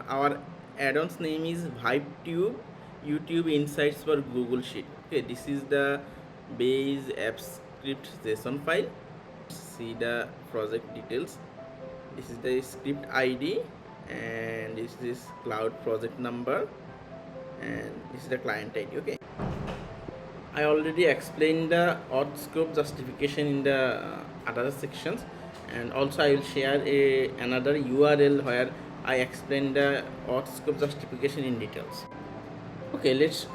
our add-ons name is ViveTube YouTube Insights for Google Sheet. Okay, this is the base app script JSON file. See the project details. This is the script ID, and this is cloud project number, and this is the client ID. Okay, I already explained the auth scope justification in the other sections, and also I will share another URL where I explain the auth scope justification in details. Okay, let's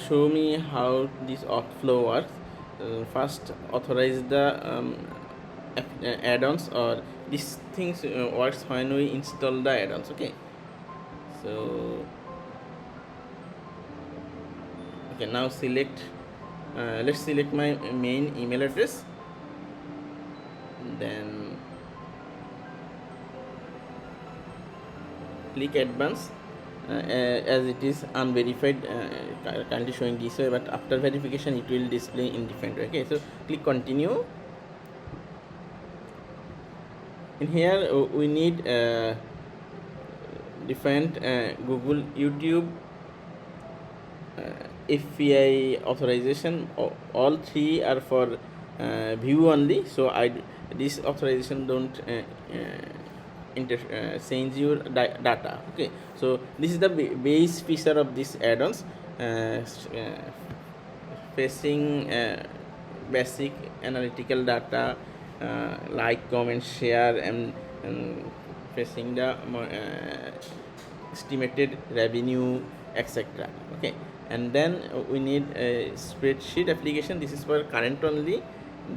show me how this auth flow works. First, authorize the add-ons, or these things works when we install the add-ons. Okay, so okay, now select let's select my main email address, then click advance. As it is unverified, currently showing this way, but after verification it will display in different way. Okay, so click continue. In here we need different Google YouTube API authorization. All three are for view only, so this authorization don't change your data. Okay, so this is the base feature of this add-ons, facing basic analytical data like comment, share, and facing the estimated revenue, etc. Okay, and then we need a spreadsheet application. This is for current only.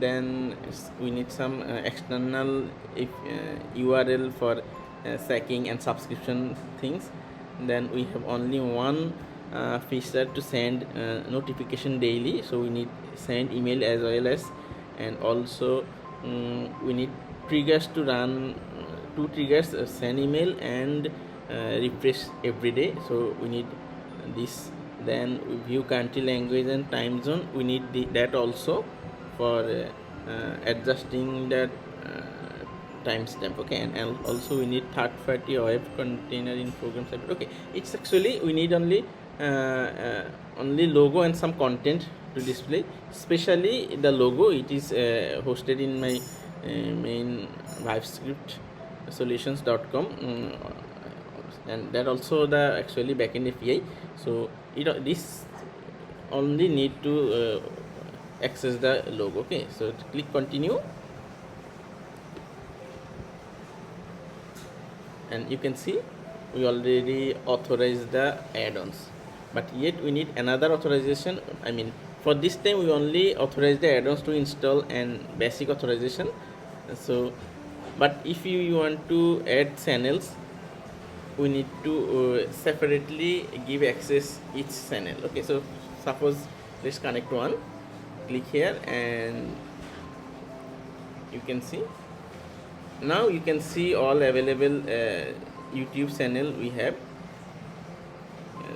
Then we need some external URL for tracking and subscription things. Then we have only one feature to send notification daily, so we need send email as well as, and also we need triggers to run, two triggers, send email and refresh every day, so we need this. Then view country, language, and time zone, we need that also for adjusting that timestamp. Okay, and also we need third-party web container in program side. Okay, it's actually we need only logo and some content to display, especially the logo. It is hosted in my main ViveScript solutions.com, and that also the actually backend API. So this only need to access the logo. Okay, so click continue, and you can see we already authorized the add-ons, but yet we need another authorization. I mean, for this time we only authorize the add-ons to install and basic authorization. So but if you want to add channels, we need to separately give access each channel. Okay, so suppose let's connect one. Click here, and you can see now you can see all available YouTube channel we have.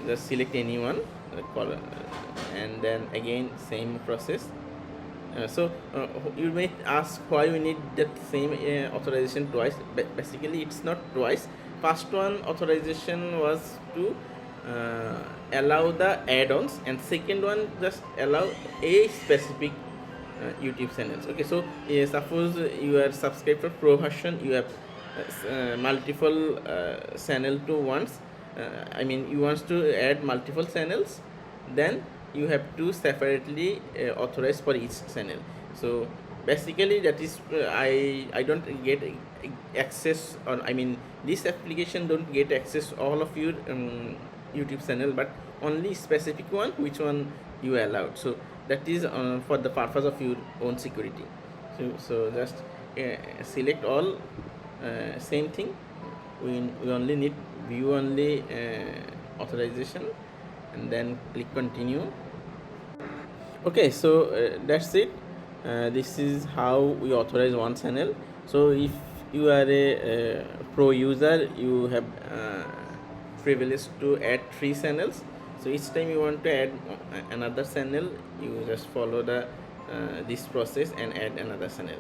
Just select anyone, and then again same process. So you may ask why we need that same authorization twice. Basically it's not twice. First one authorization was to allow the add-ons, and second one just allow a specific YouTube channels. Okay, so suppose you are subscribed for pro version, you have multiple channel to once. I mean, you want to add multiple channels, then you have to separately authorize for each channel. So basically that is I don't get access, or I mean this application don't get access all of your YouTube channel, but only specific one which one you allowed. So that is for the purpose of your own security. So just select all, same thing. We only need view only authorization, and then click continue. Okay, so that's it. This is how we authorize one channel. So if you are a pro user, you have privilege to add 3 channels. So each time you want to add another channel, you just follow the this process and add another channel.